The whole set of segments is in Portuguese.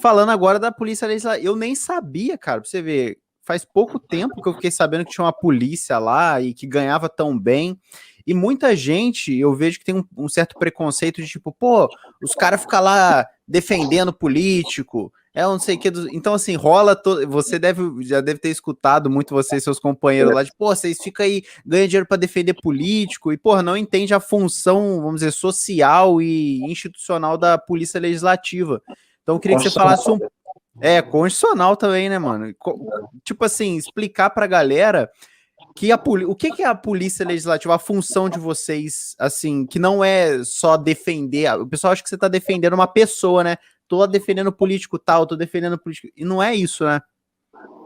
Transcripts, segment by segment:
falando agora da polícia legislativa. Eu nem sabia, cara, pra você ver. Faz pouco tempo que eu fiquei sabendo que tinha uma polícia lá e que ganhava tão bem. E muita gente, eu vejo que tem um certo preconceito de tipo, pô, os caras ficam lá defendendo político, eu não sei o que. Então, assim, rola. Você já deve ter escutado muito você e seus companheiros lá de, pô, vocês ficam aí, ganham dinheiro pra defender político e, pô, não entende a função, vamos dizer, social e institucional da polícia legislativa. Então, eu queria que você falasse constitucional também, né, mano? Tipo assim, explicar pra galera que o que é a polícia legislativa, a função de vocês, assim, que não é só defender. O pessoal acha que você tá defendendo uma pessoa, né? Tô defendendo político tal, tô defendendo político. E não é isso, né?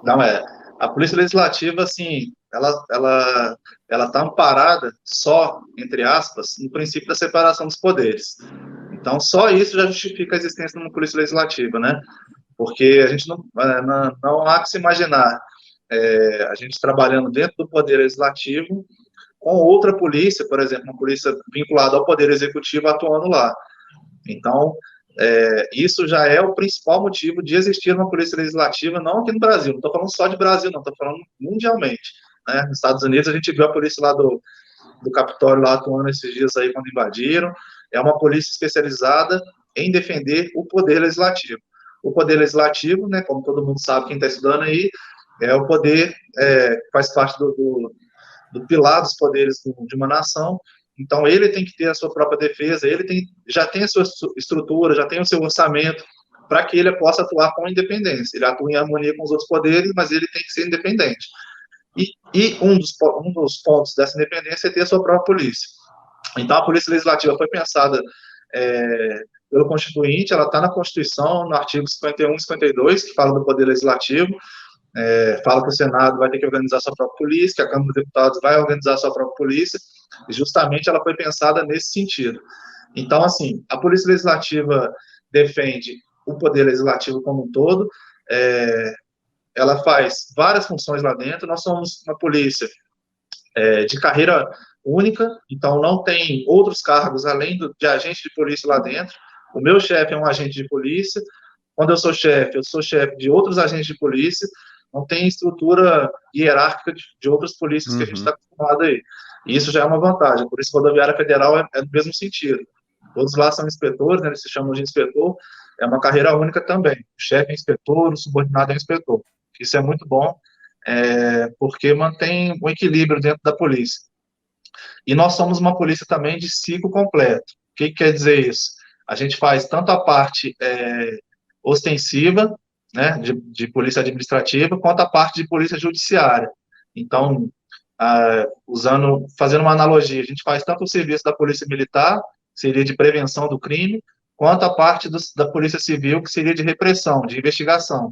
Não é. A Polícia Legislativa, assim, ela está amparada só, entre aspas, no princípio da separação dos poderes. Então, só isso já justifica a existência de uma Polícia Legislativa, né? Porque a gente não há que se imaginar a gente trabalhando dentro do Poder Legislativo com outra polícia, por exemplo, uma polícia vinculada ao Poder Executivo atuando lá. Então, isso já é o principal motivo de existir uma polícia legislativa, não aqui no Brasil, não estou falando só de Brasil, não, estou falando mundialmente. Né? Nos Estados Unidos, a gente viu a polícia lá do Capitólio lá atuando esses dias aí quando invadiram, é uma polícia especializada em defender o poder legislativo. O poder legislativo, né, como todo mundo sabe, quem está estudando aí, é o poder, faz parte do pilar dos poderes de uma nação. Então, ele tem que ter a sua própria defesa, já tem a sua estrutura, já tem o seu orçamento, para que ele possa atuar com independência. Ele atua em harmonia com os outros poderes, mas ele tem que ser independente. E um dos pontos dessa independência é ter a sua própria polícia. Então, a Polícia Legislativa foi pensada pelo Constituinte, ela está na Constituição, no artigo 51 e 52, que fala do Poder Legislativo, fala que o Senado vai ter que organizar sua própria polícia, que a Câmara dos Deputados vai organizar sua própria polícia, e justamente ela foi pensada nesse sentido. Então, assim, a Polícia Legislativa defende o Poder Legislativo como um todo, ela faz várias funções lá dentro, nós somos uma polícia de carreira única, então não tem outros cargos além de agente de polícia lá dentro. O meu chefe é um agente de polícia, quando eu sou chefe de outros agentes de polícia, não tem estrutura hierárquica de outras polícias que a gente está acostumado aí. E isso já é uma vantagem. A Polícia Rodoviária Federal é do mesmo sentido. Todos lá são inspetores, né, eles se chamam de inspetor, é uma carreira única também. O chefe é inspetor, o subordinado é inspetor. Isso é muito bom, porque mantém o equilíbrio dentro da polícia. E nós somos uma polícia também de ciclo completo. O que quer dizer isso? A gente faz tanto a parte ostensiva, né, de polícia administrativa, quanto a parte de polícia judiciária. Então, fazendo uma analogia, a gente faz tanto o serviço da polícia militar, que seria de prevenção do crime, quanto a parte da polícia civil, que seria de repressão, de investigação.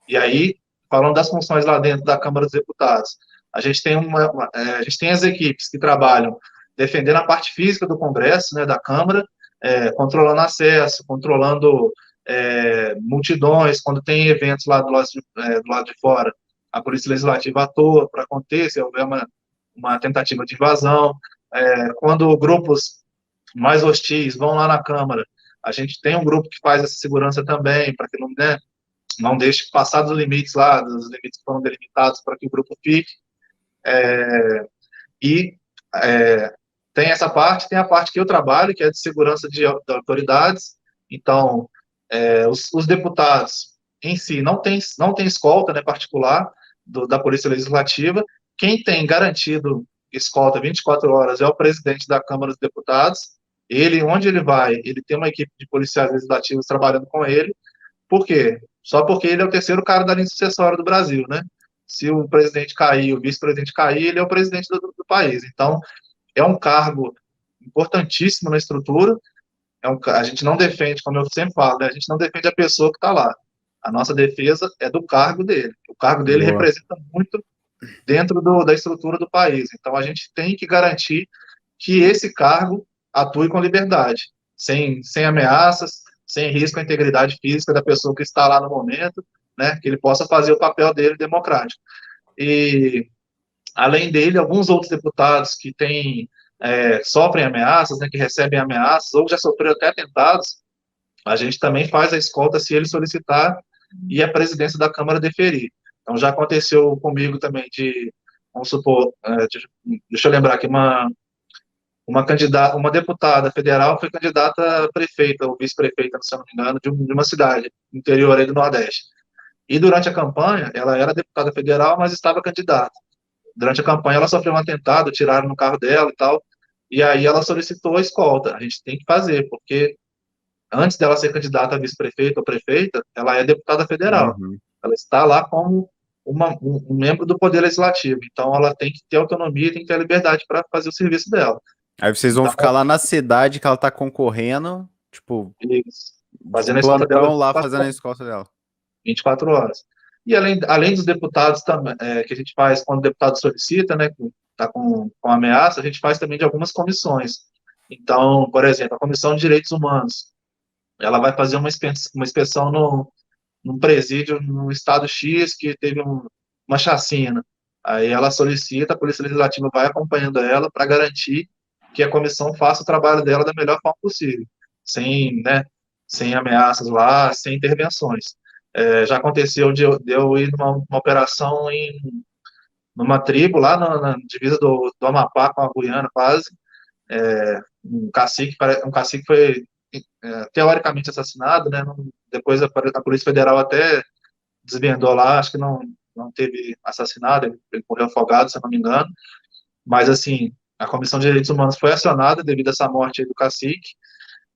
E aí, falando das funções lá dentro da Câmara dos Deputados, a gente tem a gente tem as equipes que trabalham defendendo a parte física do Congresso, né, da Câmara, controlando acesso, controlando multidões, quando tem eventos lá do lado de fora, a Polícia Legislativa atua para conter, se houver uma tentativa de invasão, quando grupos mais hostis vão lá na Câmara, a gente tem um grupo que faz essa segurança também, para que não deixe passar dos limites lá, dos limites que foram delimitados para que o grupo fique, tem essa parte, tem a parte que eu trabalho, que é de segurança de autoridades. Então, os deputados em si não tem escolta, né, particular da Polícia Legislativa. Quem tem garantido escolta 24 horas é o presidente da Câmara dos Deputados. Ele, onde ele vai, ele tem uma equipe de policiais legislativos trabalhando com ele. Por quê? Só porque ele é o terceiro cara da linha sucessória do Brasil, né? Se o presidente cair, o vice-presidente cair, ele é o presidente do país. Então, é um cargo importantíssimo na estrutura. A gente não defende, como eu sempre falo, né? A gente não defende a pessoa que está lá. A nossa defesa é do cargo dele. O cargo dele representa muito dentro da estrutura do país. Então, a gente tem que garantir que esse cargo atue com liberdade, sem ameaças, sem risco à integridade física da pessoa que está lá no momento, né? Que ele possa fazer o papel dele democrático. E, além dele, alguns outros deputados que sofrem ameaças, né, que recebem ameaças, ou já sofreram até atentados, a gente também faz a escolta se ele solicitar e a presidência da Câmara deferir. Então, já aconteceu comigo também vamos supor, deixa eu lembrar aqui, uma candidata, uma deputada federal foi candidata a prefeita, ou vice-prefeita, se eu não me engano, de uma cidade interior aí do Nordeste. E durante a campanha, ela era deputada federal, mas estava candidata. Durante a campanha, ela sofreu um atentado, tiraram no carro dela e tal, e aí ela solicitou a escolta. A gente tem que fazer, porque antes dela ser candidata a vice-prefeita ou prefeita, ela é deputada federal. Uhum. Ela está lá como um membro do Poder Legislativo. Então, ela tem que ter autonomia, tem que ter a liberdade para fazer o serviço dela. Aí vocês vão Então, ficar lá na cidade que ela tá concorrendo, tipo, isso, de fazendo a escolta dela plantão lá fazendo a escolta dela. 24 horas. E além dos deputados também, que a gente faz quando o deputado solicita, né, que está com ameaça, a gente faz também de algumas comissões. Então, por exemplo, a Comissão de Direitos Humanos, ela vai fazer uma inspeção num presídio no estado X que teve uma chacina. Aí ela solicita, a Polícia Legislativa vai acompanhando ela para garantir que a comissão faça o trabalho dela da melhor forma possível, sem, né, sem ameaças lá, sem intervenções. Já aconteceu de eu ir numa operação numa tribo lá na divisa do Amapá com a Guiana, quase. Um cacique foi teoricamente assassinado, né? Depois a Polícia Federal até desvendou lá, acho que não teve assassinado, ele morreu afogado, se eu não me engano. Mas, assim, a Comissão de Direitos Humanos foi acionada devido a essa morte aí do cacique,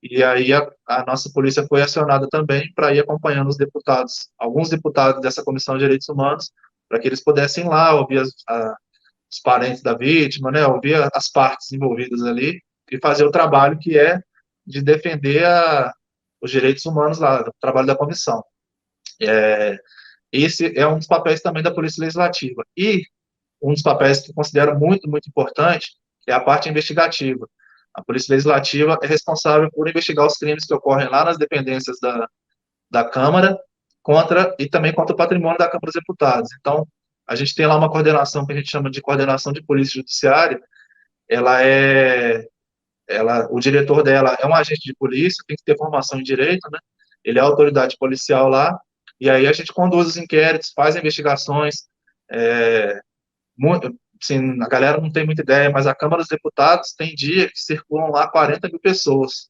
e aí a nossa polícia foi acionada também para ir acompanhando os deputados, alguns deputados dessa Comissão de Direitos Humanos, para que eles pudessem ir lá ouvir os parentes da vítima, né, ouvir as partes envolvidas ali e fazer o trabalho que é de defender os direitos humanos lá, o trabalho da comissão. Esse é um dos papéis também da Polícia Legislativa. E um dos papéis que eu considero muito, muito importante é a parte investigativa. A Polícia Legislativa é responsável por investigar os crimes que ocorrem lá nas dependências da Câmara e também contra o patrimônio da Câmara dos Deputados. Então, a gente tem lá uma coordenação que a gente chama de coordenação de polícia judiciária. O diretor dela é um agente de polícia, tem que ter formação em direito, né? Ele é autoridade policial lá, e aí a gente conduz os inquéritos, faz investigações, muito, assim, a galera não tem muita ideia, mas a Câmara dos Deputados tem dia que circulam lá 40 mil pessoas.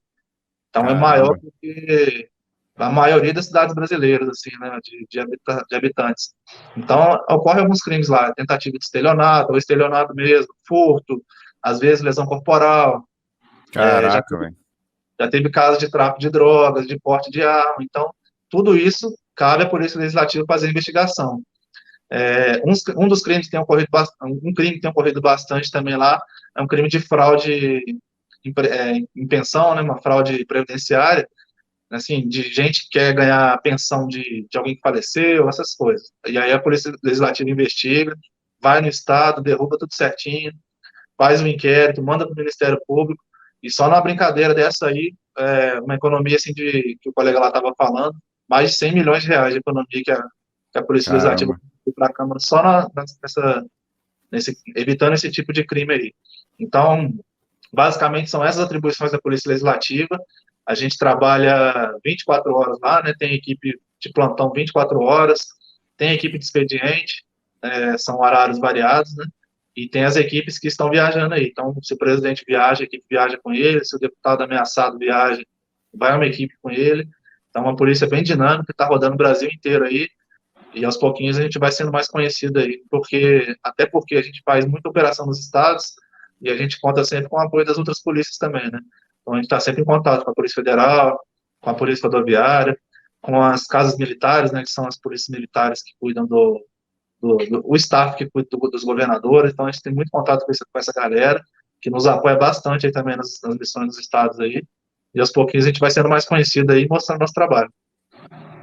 Então é maior Caramba. do que a maioria das cidades brasileiras, assim, né, de habitantes. Então, ocorrem alguns crimes lá, tentativa de estelionato, ou estelionato mesmo, furto, às vezes lesão corporal, já, Caraca, velho. já teve casos de tráfico de drogas, de porte de arma, então, tudo isso cabe à Polícia Legislativa fazer a investigação. Um dos crimes que tem ocorrido, um crime que tem ocorrido bastante também lá, é um crime de fraude em pensão, né, uma fraude previdenciária, assim, de gente que quer ganhar pensão de alguém que faleceu, essas coisas. E aí a Polícia Legislativa investiga, vai no Estado, derruba tudo certinho, faz um inquérito, manda para o Ministério Público, e só na brincadeira dessa aí, uma economia assim que o colega lá estava falando, mais de 100 milhões de reais de economia que a Polícia Legislativa Caramba. para a Câmara só evitando esse tipo de crime aí. Então, basicamente, são essas atribuições da Polícia Legislativa. A gente trabalha 24 horas lá, né? Tem equipe de plantão 24 horas, tem equipe de expediente, são horários variados, né? E tem as equipes que estão viajando aí. Então, se o presidente viaja, a equipe viaja com ele, se o deputado ameaçado viaja, vai uma equipe com ele. Então, uma polícia bem dinâmica, está rodando o Brasil inteiro aí, e aos pouquinhos a gente vai sendo mais conhecido aí, até porque a gente faz muita operação nos estados, e a gente conta sempre com o apoio das outras polícias também, né? Então a gente está sempre em contato com a Polícia Federal, com a Polícia Rodoviária, com as casas militares, né, que são as polícias militares que cuidam o staff que cuida dos governadores, então a gente tem muito contato com essa galera, que nos apoia bastante aí também nas missões dos estados aí, e aos pouquinhos a gente vai sendo mais conhecido aí, mostrando nosso trabalho.